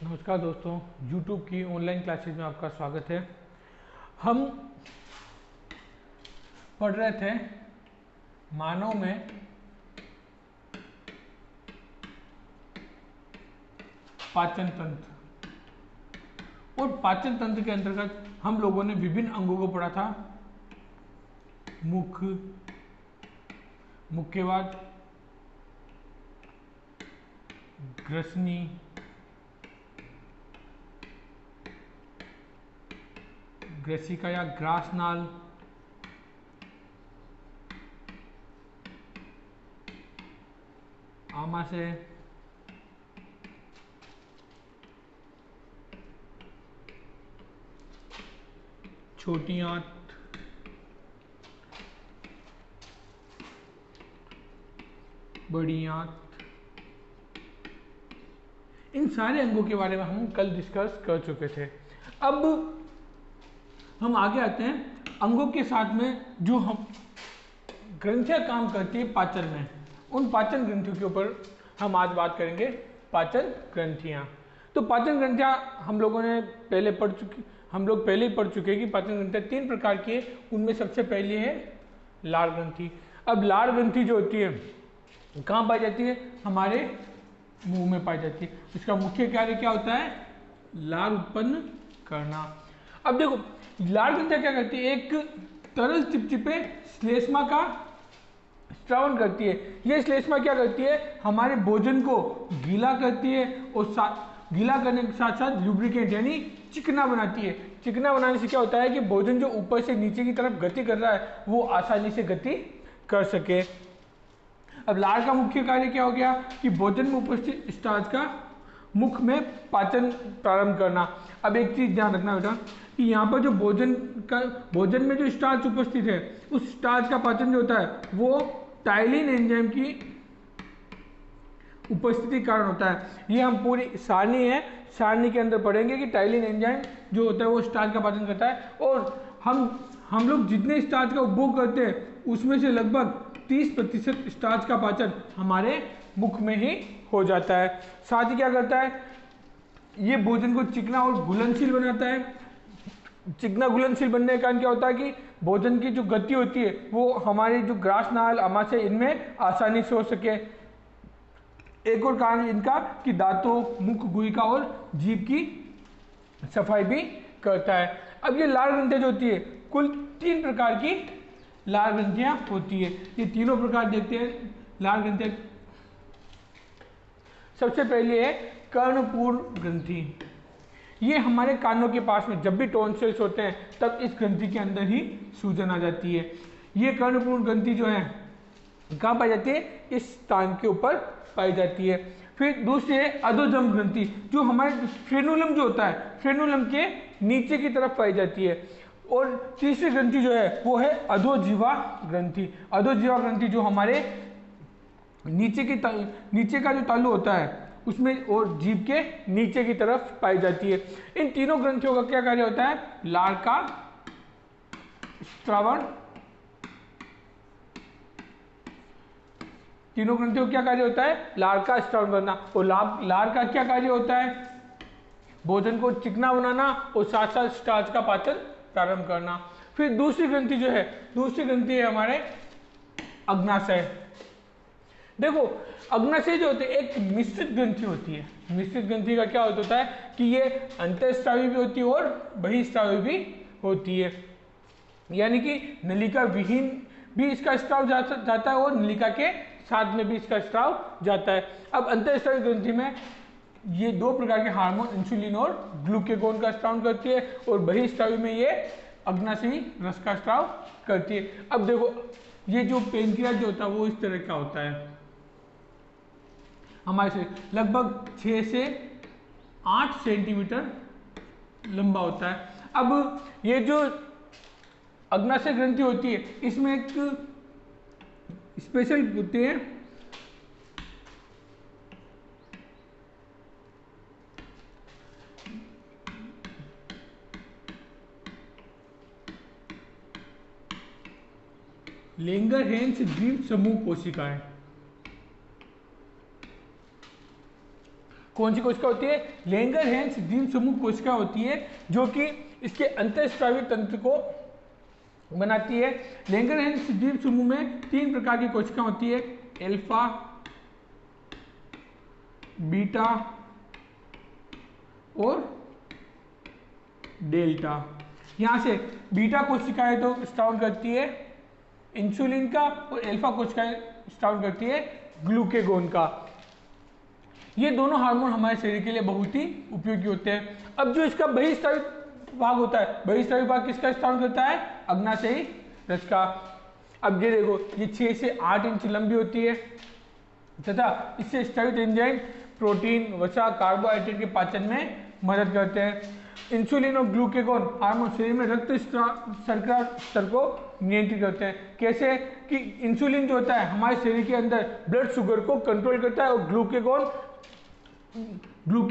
नमस्कार दोस्तों, YouTube की ऑनलाइन क्लासेज में आपका स्वागत है। हम पढ़ रहे थे मानव में पाचन तंत्र, और पाचन तंत्र के अंतर्गत हम लोगों ने विभिन्न अंगों को पढ़ा था। मुख, मुक्केवात, ग्रसनी, ग्रसिका या ग्रासनाल, आमाशय, छोटी आंत, बड़ी आंत। इन सारे अंगों के बारे में हम कल डिस्कस कर चुके थे। अब हम आगे आते हैं अंगों के साथ में जो हम ग्रंथियां काम करती है पाचन में, उन पाचन ग्रंथियों के ऊपर हम आज बात करेंगे। पाचन ग्रंथियां, तो पाचन ग्रंथियां हम लोग पहले ही पढ़ चुके हैं कि पाचन ग्रंथियां तीन प्रकार की है। उनमें सबसे पहली है लार ग्रंथि। अब लार ग्रंथि जो होती है कहाँ पाई जाती है? हमारे मुंह में पाई जाती है। इसका मुख्य कार्य क्या होता है? लार उत्पन्न करना। अब देखो, लार ग्रंथियां क्या करती है? एक तरल चिपचिपे श्लेष्मा का स्रावन करती है। यह श्लेष्मा क्या करती है? हमारे भोजन को गीला करती है और गीला करने के साथ साथ लुब्रिकेंट यानी चिकना बनाती है। चिकना बनाने से क्या होता है कि भोजन जो ऊपर से नीचे की तरफ गति कर रहा है वो आसानी से गति कर सके। अब लार का मुख्य कार्य क्या हो गया कि भोजन में उपस्थित स्टार्च का मुख में पाचन प्रारंभ करना। अब एक चीज ध्यान रखना बेटा कि यहाँ पर जो भोजन में जो स्टार्च उपस्थित है उस स्टार्च का पाचन जो होता है वो टाइलिन एंजाइम की उपस्थिति कारण होता है। ये हम पूरी सारणी है, सारणी के अंदर पढ़ेंगे कि टाइलिन एंजाइम जो होता है वो स्टार्च का पाचन करता है। और हम लोग जितने स्टार्च का उपभोग करते हैं उसमें से लगभग 30% स्टार्च का पाचन हमारे मुख में ही हो जाता है। साथ ही क्या करता है? ये भोजन को चिकना और घुलनशील बनाता है। चिकना घुलनशील बनने के कारण क्या होता है कि भोजन की जो गति होती है वो हमारे जो ग्रासनाल, आमाशय इनमें आसानी से हो सके। एक और कारण इनका कि दांतों, मुख, गुहिका और जीभ की सफाई भी करता है। अब ये लार ग्रंथियां जो होती है, कुल 3 प्रकार की लार ग्रंथियां होती है। ये तीनों प्रकार देखते हैं लार ग्रंथियां। सबसे पहले है कर्णपूर्ण ग्रंथि। ये हमारे कानों के पास में जब भी टॉन्सिल्स होते हैं तब इस ग्रंथि के अंदर ही सूजन आ जाती है। ये कर्णपूर्ण ग्रंथि जो है कहाँ पाई जाती है? इस स्थान के ऊपर पाई जाती है। फिर दूसरी है अधोजम ग्रंथि, जो हमारे फ्रेनुलम जो होता है, फ्रेनुलम के नीचे की तरफ पाई जाती है। और तीसरी ग्रंथि जो है वो है अधोजीवा ग्रंथि। अधोजीवा ग्रंथि जो हमारे नीचे का जो तालु होता है उसमें और जीभ के नीचे की तरफ पाई जाती है। इन तीनों ग्रंथियों का क्या कार्य होता है? लार का स्रावन। तीनों ग्रंथियों का क्या कार्य होता है? लार का स्रावन करना। और लार का क्या कार्य होता है? भोजन को चिकना बनाना और साथ साथ स्टार्च का पाचन प्रारंभ करना। फिर दूसरी ग्रंथि जो है, दूसरी ग्रंथि है हमारे अग्नाशय। देखो, अग्नाशय जो होते हैं एक मिश्रित ग्रंथि होती है। मिश्रित ग्रंथि का क्या होता है कि ये अंतःस्रावी भी होती है और बहिःस्रावी भी होती है। यानी कि नलिका विहीन भी इसका स्राव जाता है और नलिका के साथ में भी इसका स्राव जाता है। अब अंतःस्रावी ग्रंथि में ये 2 प्रकार के हार्मोन इंसुलिन और ग्लूकेगोन का स्राव करती है और बहिःस्रावी में ये अग्नाशयी रस का स्राव करती है। अब देखो, ये जो पेनक्रियास जो होता है वो इस तरह का होता है हमारे से लगभग 6 से 8 सेंटीमीटर लंबा होता है। अब ये जो अग्नाशय ग्रंथि होती है इसमें एक स्पेशल होती है लेंगरहैंस द्वीप समूह कोशिकाएं। कौन सी कोशिका होती है? लैंगरहैंस द्वीप समूह कोशिका होती है जो कि इसके अंतःस्रावी तंत्र को बनाती है। लैंगरहैंस द्वीप समूह में 3 प्रकार की कोशिका होती है, अल्फा, बीटा और डेल्टा। यहां से बीटा कोशिकाएं तो स्राव करती है इंसुलिन का और अल्फा कोशिकाएं स्राव करती है ग्लूकेगोन का। ये दोनों हार्मोन हमारे शरीर के लिए बहुत ही उपयोगी होते हैं। अब जो इसका बहिस्रावी भाग होता है, बहिस्रावी भाग किसका स्राव करता है? अग्नाशयी रस का। अब ये देखो, ये 6 से 8 इंच लंबी होती है तथा इससे स्रावित एंजाइम प्रोटीन, वसा, कार्बोहाइड्रेट के पाचन में मदद करते हैं। इंसुलिन और ग्लूकेगोन हार्मोन शरीर में रक्त शर्करा स्तर को नियंत्रित करते हैं। कैसे कि इंसुलिन जो होता है हमारे शरीर के अंदर ब्लड शुगर को कंट्रोल करता है और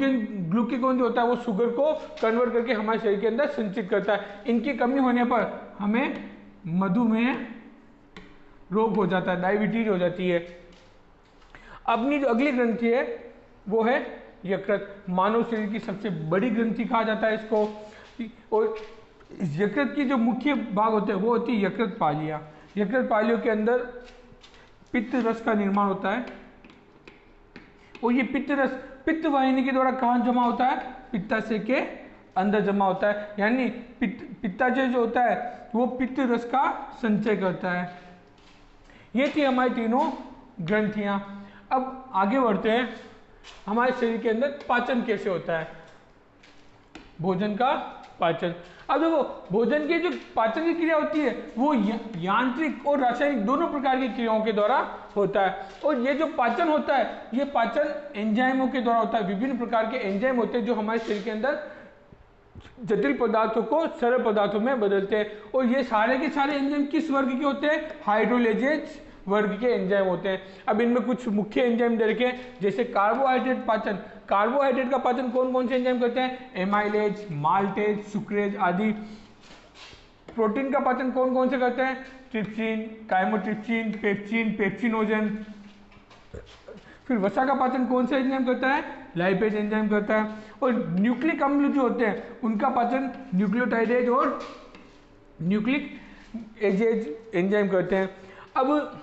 ग्लूकेगोन जो होता है वो शुगर को कन्वर्ट करके हमारे शरीर के अंदर संचित करता है। इनकी कमी होने पर हमें मधुमेह रोग हो जाता है, डायबिटीज हो जाती है। अपनी जो अगली ग्रंथि है वो है यकृत। मानव शरीर की सबसे बड़ी ग्रंथि कहा जाता है इसको। और यकृत की जो मुख्य भाग होते हैं वो होती है यकृत पालियां। यकृत पालियों के अंदर पित्त रस का निर्माण होता है और ये पित्त रस पित्त वाहिनी के द्वारा कहाँ जमा होता है? पित्ताशय के अंदर जमा होता है। यानी पित्ताशय जो होता है वो पित्त रस का संचय करता है। ये थी हमारी तीनों ग्रंथियां। अब आगे बढ़ते हैं, हमारे शरीर के अंदर पाचन कैसे होता है? भोजन का पाचन। अब देखो, भोजन की जो पाचन की क्रिया होती है वो यांत्रिक और रासायनिक दोनों प्रकार की क्रियाओं के द्वारा होता है। और ये जो पाचन होता है ये पाचन एंजाइमों के द्वारा होता है। विभिन्न प्रकार के एंजाइम होते हैं जो हमारे शरीर के अंदर जटिल पदार्थों को सरल पदार्थों में बदलते हैं। और ये सारे के सारे एंजाइम किस वर्ग के होते हैं? हाइड्रोलेजेज वर्ग के एंजाइम होते हैं। अब इनमें कुछ मुख्य एंजाइम दे रखे हैं, जैसे कार्बोहाइड्रेट पाचन। कार्बोहाइड्रेट का पाचन कौन कौन से एंजाइम करते हैं? एमाइलेज, माल्टेज, सुक्रेज आदि। प्रोटीन का पाचन कौन कौन से करते हैं? Trypsin, chymotrypsin, pepsin, pepsinogen. फिर वसा का पाचन कौन सा एंजाइम करता है? लाइपेज एंजाइम करता है। और न्यूक्लिक अम्ल जो होते हैं उनका पाचन न्यूक्लियोटाइडेज और न्यूक्लिक एजेज एंजाइम करते हैं। अब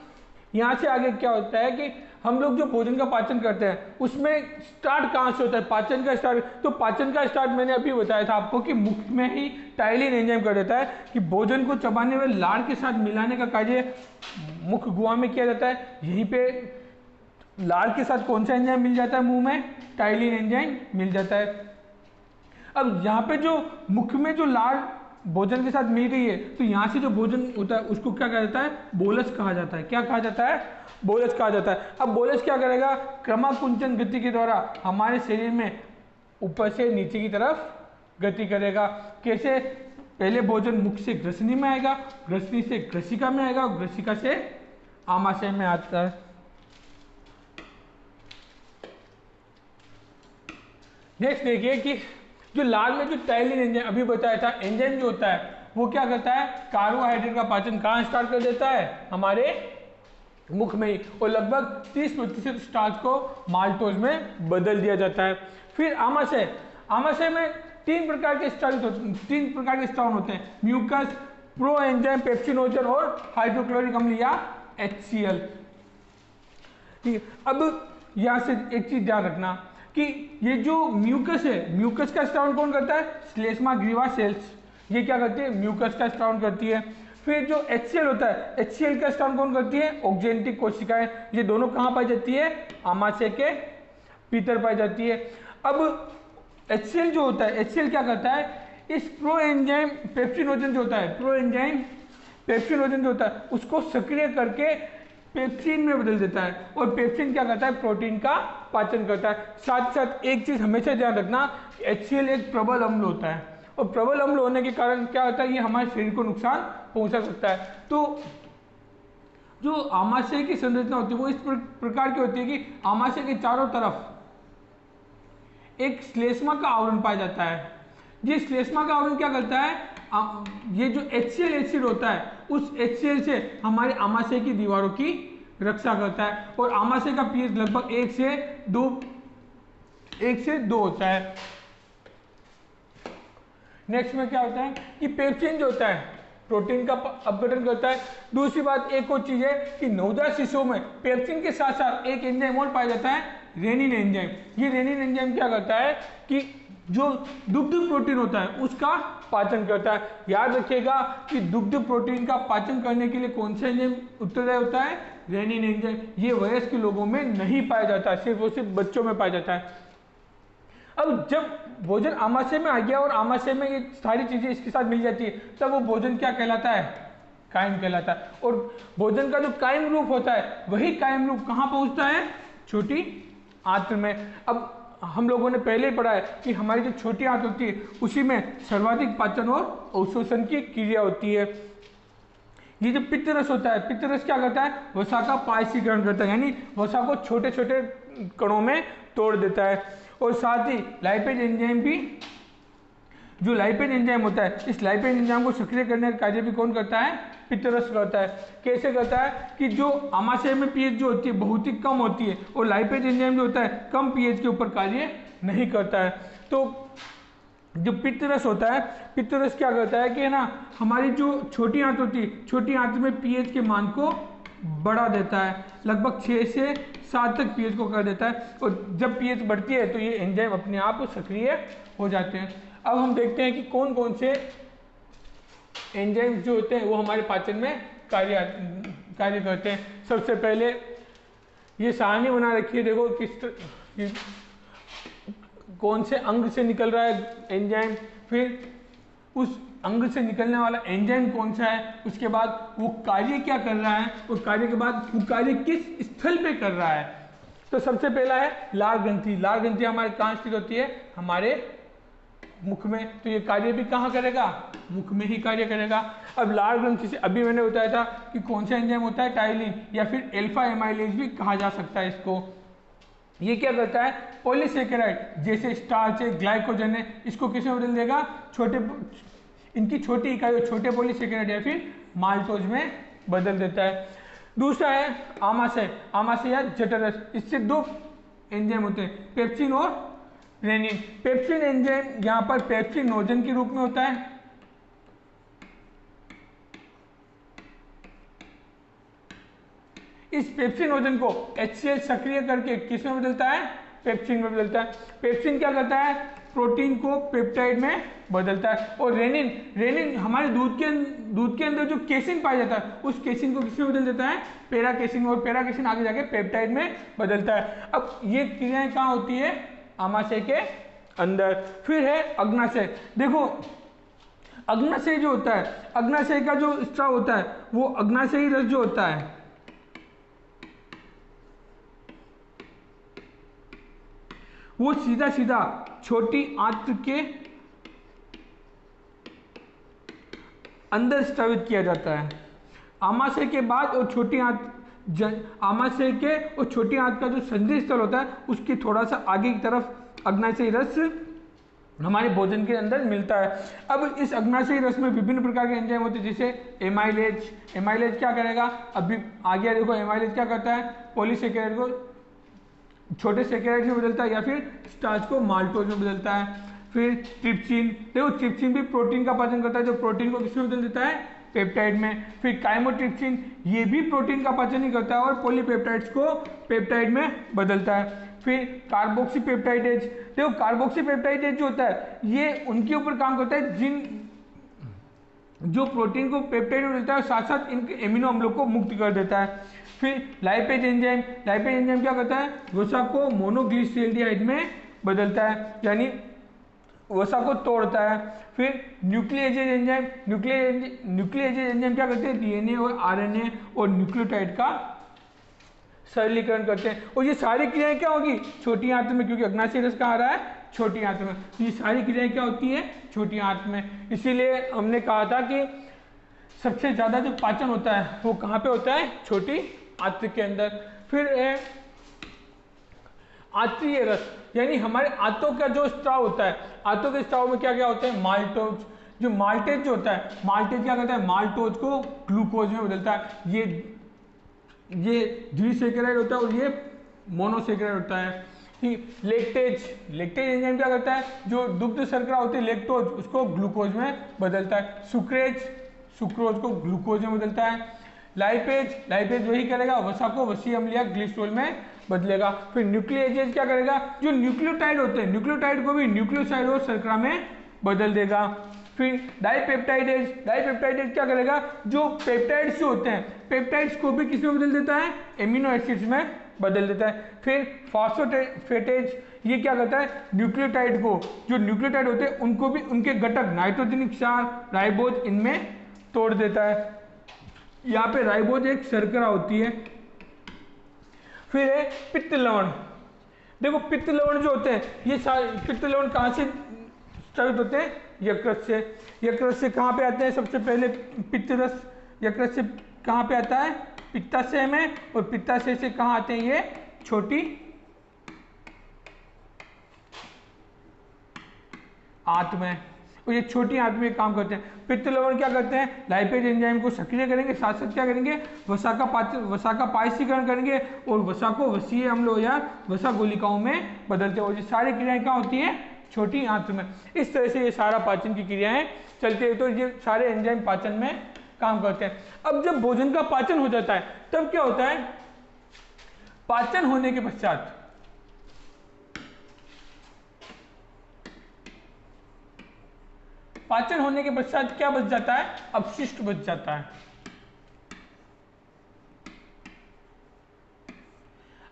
यहाँ से आगे क्या होता है कि हम लोग जो भोजन का पाचन करते हैं उसमें स्टार्ट कहाँ से होता है? पाचन का स्टार्ट। तो पाचन का स्टार्ट मैंने अभी बताया था आपको कि मुख में ही टाइलिन एंजाइम कर देता है कि भोजन को चबाने में लार के साथ मिलाने का कार्य मुख गुहा में किया जाता है। यहीं पे लार के साथ कौन सा एंजाइम मिल जाता है? मुंह में टाइलिन एंजाइम मिल जाता है। अब यहाँ पे जो मुख में जो लार भोजन के साथ मिल गई है तो यहाँ से जो भोजन होता है उसको क्या कहा जाता है? बोलस कहा जाता है। क्या कहा जाता है? बोलस कहा जाता है। अब बोलस क्या करेगा? क्रमाकुंचन गति के द्वारा हमारे शरीर में ऊपर से नीचे की तरफ गति करेगा। कैसे? पहले भोजन मुख से ग्रसनी में आएगा, ग्रसनी से ग्रसिका में आएगा और ग्रसिका से आमाशय में आता है। नेक्स्ट देखिए कि जो लाल में जो टाइलिन एंजाइम अभी बताया था, एंजाइम जो होता है वो क्या करता है? कार्बोहाइड्रेट का पाचन कहाँ स्टार्ट कर देता है? हमारे मुख में ही। और लगभग 30% स्टार्च को माल्टोज में बदल दिया जाता है। फिर आमाशय। आमाशय में 3 प्रकार के स्टार्च होते हैं, म्यूकस, प्रो एंजाइम पेप्सिनोजन और हाइड्रोक्लोरिक अम्ल या HCl। ठीक है, अब यहाँ से एक चीज ध्यान रखना कि ये जो म्यूकस है, म्यूकस का स्रावन कौन करता है? श्लेष्मा ग्रीवा सेल्स। ये क्या करती है? म्यूकस का स्रावन करती है। फिर जो HCl होता है, HCl का स्रावन कौन करती है? ऑक्जेंटिक कोशिकाएं। ये दोनों कहाँ पाई जाती है? आमाशय के भीतर पाई जाती है। अब HCl जो होता है, HCl क्या करता है? इस प्रो एंजाइम पेप्सिनोजन जो होता है, प्रो एंजाइम पेप्सिनोजन जो होता है उसको सक्रिय करके पेप्सिन में बदल देता है। और पेप्सिन क्या करता है? प्रोटीन का पाचन करता है। साथ ही साथ एक चीज हमेशा ध्यान रखना, HCl एक प्रबल अम्ल होता है और प्रबल अम्ल होने के कारण क्या होता है? ये हमारे शरीर को नुकसान पहुंचा सकता है। तो जो आमाशय की संरचना होती है वो इस प्रकार की होती है कि आमाशय के चारों तरफ एक श्लेष्मा का आवरण पाया जाता है। ये श्लेष्मा का आवरण क्या करता है? ये जो HCl एसिड होता है उस HCl से हमारे आमाशय की दीवारों की रक्षा करता है। और आमाशय का पीएच लगभग 1 से 2 1 से 2 होता है। नेक्स्ट में क्या होता है कि पेप्सिन जो होता है प्रोटीन का अपघटन करता है। दूसरी बात एक और चीज है कि नवजात शिशुओं में पेप्सिन के साथ साथ एक एंजाइम और पाया जाता है, रेनिन एंजाइम। ये रेनिन एंजाइम क्या करता है कि जो दुग्ध प्रोटीन होता है उसका पाचन करता है। याद रखिएगा कि दुग्ध प्रोटीन का पाचन करने के लिए कौन सा एंजाइम उत्तरदायी होता है, रेनिन एंजाइम। ये वयस्क लोगों में नहीं पाया जाता, सिर्फ और सिर्फ बच्चों में पाया जाता है। अब जब भोजन आमाशय में आ गया और आमाशय में ये सारी चीजें इसके साथ मिल जाती है, तब वो भोजन क्या कहलाता है, कायम कहलाता है। और भोजन का जो कायम रूप होता है वही कायम रूप कहाँ पहुंचता है, छोटी आंत्र में। अब हम लोगों ने पहले ही पढ़ा है कि हमारी जो छोटी आंत्र होती है उसी में सर्वाधिक पाचन और अवशोषण की क्रिया होती है। ये जो पित्त रस होता है, पित्त रस क्या करता है, वसा का पायसीकरण करता है, यानी वसा को छोटे छोटे कणों में तोड़ देता है। और साथ ही लाइपेज एंजाइम भी, जो लाइपेज एंजाइम होता है, इस लाइपेज एंजाइम को सक्रिय करने का कार्य भी कौन करता है, पित्त रस करता है। कैसे करता है कि जो आमाशय में पीएच जो होती है बहुत ही कम होती है और लाइपेज एंजाइम जो होता है कम पीएच के ऊपर कार्य नहीं करता है। तो जो पित्त रस होता है, पित्त रस क्या करता है कि है ना, हमारी जो छोटी आंत होती है, छोटी आंत में पीएच के मान को बढ़ा देता है, लगभग 6 से 7 तक पीएच को कर देता है। और जब पीएच बढ़ती है तो ये एंजाइम अपने आप सक्रिय हो जाते हैं। अब हम देखते हैं कि कौन कौन से एंजाइम्स जो होते हैं वो हमारे पाचन में कार्य करते हैं। सबसे पहले ये सारणी बना रखी है, देखो किस कौन से अंग से निकल रहा है एंजाइम, फिर उस अंग से निकलने वाला एंजाइम कौन सा है, उसके बाद वो कार्य क्या कर रहा है और कार्य के बाद वो कार्य किस स्थल पे कर रहा है। तो सबसे पहला है लार ग्रंथि। लार ग्रंथि हमारे कहाँ स्थित होती है, हमारे मुख में। तो ये कार्य भी कहाँ करेगा, मुख में ही कार्य करेगा। अब लार ग्रंथि से अभी मैंने बताया था कि कौन सा एंजाइम होता है, टाइलिन, या फिर अल्फा एमाइलेज भी कहा जा सकता है इसको। ये क्या करता है, पॉलीसेकेराइड जैसे स्टार्च है, ग्लाइकोजन है, इसको किसमें बदल देगा, छोटे, इनकी छोटी इकाई छोटे पॉलीसेकेराइड या फिर माल्टोज में बदल देता है। दूसरा है आमाशय, आमाशय या जठररस। इससे 2 एंजाइम होते हैं, पेप्सिन और रेनिन। पेप्सिन एंजाइम यहाँ पर पेप्सिनोजन के रूप में होता है। इस पेप्सिनोजन को HCl सक्रिय करके किस में बदलता है, पेप्सिन में बदलता है। पेप्सिन क्या करता है, प्रोटीन को पेप्टाइड में बदलता है। और रेनिन, रेनिन हमारे दूध के अंदर जो केसिन पाया जाता है उस केसिन को किस में बदल देता है, पैरा केसिन, और पैरा केसिन आगे जाके पेप्टाइड में बदलता है। अब ये क्रियाएं कहाँ होती है, आमाशय के अंदर। फिर है अग्नाशय। देखो अग्नाशय जो होता है, अग्नाशय का जो स्त्राव होता है वो अग्नाशयी रस जो होता है वो सीधा सीधा छोटी आंत्र के अंदर स्रावित किया जाता है। आमाशय के बाद और छोटी आंत्र, आमाशय के और छोटी आंत का जो संधि स्थल होता है उसके थोड़ा सा आगे की तरफ अग्नाशयी रस हमारे भोजन के अंदर मिलता है। अब इस अग्नाशयी रस में विभिन्न प्रकार के एंजाइम होते हैं, जैसे एमाइलेज। एमाइलेज क्या करेगा, अभी आ गया, देखो एमाइलेज क्या करता है, पॉलीसेकेराइड को छोटे सेकेराइड में बदलता है या फिर स्टार्च को माल्टोज में बदलता है। फिर ट्रिप्सिन, देखो ट्रिप्सिन भी प्रोटीन का पाचन करता है, जो प्रोटीन को किसमें बदल देता है, पेप्टाइड में। फिर काइमोट्रिप्सिन, ये भी प्रोटीन का पाचन ही करता है और पॉलीपेप्टाइड्स को पेप्टाइड में बदलता है। फिर कार्बोक्सीपेप्टाइडेज, देखो कार्बोक्सीपेप्टाइडेज जो होता है ये उनके ऊपर काम करता है जिन जो प्रोटीन को पेप्टाइड में बदलता है, साथ साथ इनके एमिनो अम्लों को मुक्त कर देता है। फिर लाइपेज एंजाइम, लाइपेज एंजाइम क्या करता है, वसा को मोनोग्लिसरेल्डिहाइड में बदलता है, यानी वसा को तोड़ता है। फिर न्यूक्लियेजेज एंजाइम, न्यूक्लियेजेज एंजाइम क्या करते हैं, डीएनए और आरएनए और न्यूक्लियोटाइड का सरलीकरण करते हैं। और ये सारी क्रियाएं क्या होगी, छोटी आंत में, क्योंकि अग्नाशयी रस कहाँ आ रहा है, छोटी आंत में। ये सारी क्रियाएं क्या होती है, छोटी आंत में। इसीलिए हमने कहा था कि सबसे ज्यादा जो पाचन होता है वो कहाँ पे होता है, छोटी आंत के अंदर। फिर आंत्रीय रस, यानी हमारे आंतों का जो स्त्राव होता है, आंतों के स्त्राव में क्या क्या होते हैं, माल्टोज। जो माल्टेज जो होता है, माल्टेज क्या करता है, माल्टोज को ग्लूकोज में बदलता है। ये द्विसेकेराइड होता है और ये मोनोसेकेराइड होता है। ठीक, लेक्टेज एंजाइम क्या करता है, जो दुग्ध शर्करा होती है लेक्टोज उसको ग्लूकोज में बदलता है। सुक्रोज को ग्लूकोज में बदलता है। लाइपेज वही करेगा, वसा को वसीय अम्ल या ग्लिसरॉल में बदलेगा। फिर न्यूक्लियोजेज क्या करेगा, जो न्यूक्लियोटाइड होते हैं न्यूक्लियोटाइड को भी न्यूक्लियोसाइड और शर्करा में बदल देगा। फिर डाइपेप्टाइडेज क्या करेगा, जो पेप्टाइड्स जो होते हैं पेप्टाइड्स को भी किस में बदल देता है, एमिनो एसिड्स में बदल देता है। फिर फॉस्फेटेज ये क्या करता है, न्यूक्लियोटाइड को, जो न्यूक्लियोटाइड होते हैं उनको भी उनके घटक नाइट्रोजनिक क्षार राइबोज इनमें तोड़ देता है। यहाँ पे राइबोज एक शर्करा होती है। फिर है पित्त लवण। देखो पित्त लवण जो होते हैं ये पित्त लवण कहाँ से स्रावित होते हैं, यकृत से। यकृत से कहाँ पे आते हैं, सबसे पहले पित्तरस यकृत से कहाँ पे आता है, पित्ताशय में, और पित्ताशय से कहाँ आते हैं, ये छोटी आंत में, और ये छोटी आंत में काम करते हैं। पित्त लवण क्या करते हैं, लाइपेज एंजाइम को सक्रिय करेंगे, साथ साथ क्या करेंगे, वसा का पायसीकरण करेंगे और वसा को वसीय अम्ल या वसा गुलिकाओं में बदलते हैं। और ये सारी क्रियाएं कहाँ होती है, छोटी आंत में। इस तरह से ये सारा पाचन की क्रियाएं चलती है। तो ये सारे एंजाइम पाचन में काम करते हैं। अब जब भोजन का पाचन हो जाता है तब क्या होता है, पाचन होने के पश्चात क्या बच जाता है, अपशिष्ट बच जाता है।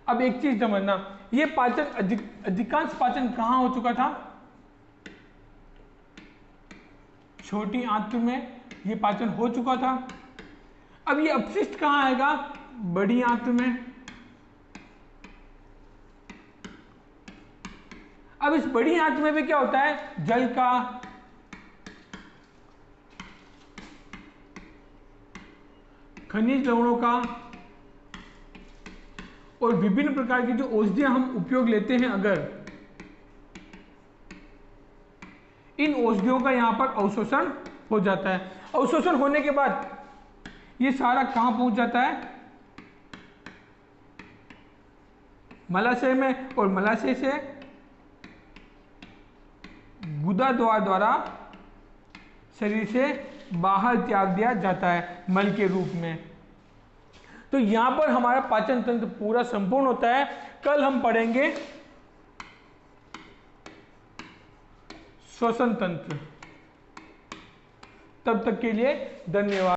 अब एक चीज समझना, ये पाचन अधिकांश पाचन कहां हो चुका था, छोटी आंत में ये पाचन हो चुका था। अब ये अपशिष्ट कहां आएगा, बड़ी आंत में। अब इस बड़ी आंत में भी क्या होता है, जल का, खनिज लवणों का और विभिन्न प्रकार की जो औषधियां हम उपयोग लेते हैं, अगर इन औषधियों का यहां पर अवशोषण हो जाता है। अवशोषण होने के बाद ये सारा कहां पहुंच जाता है, मलाशय में, और मलाशय से गुदा द्वारा शरीर से बाहर त्याग दिया जाता है मल के रूप में। तो यहां पर हमारा पाचन तंत्र पूरा संपूर्ण होता है। कल हम पढ़ेंगे श्वसन तंत्र। तब तक के लिए धन्यवाद।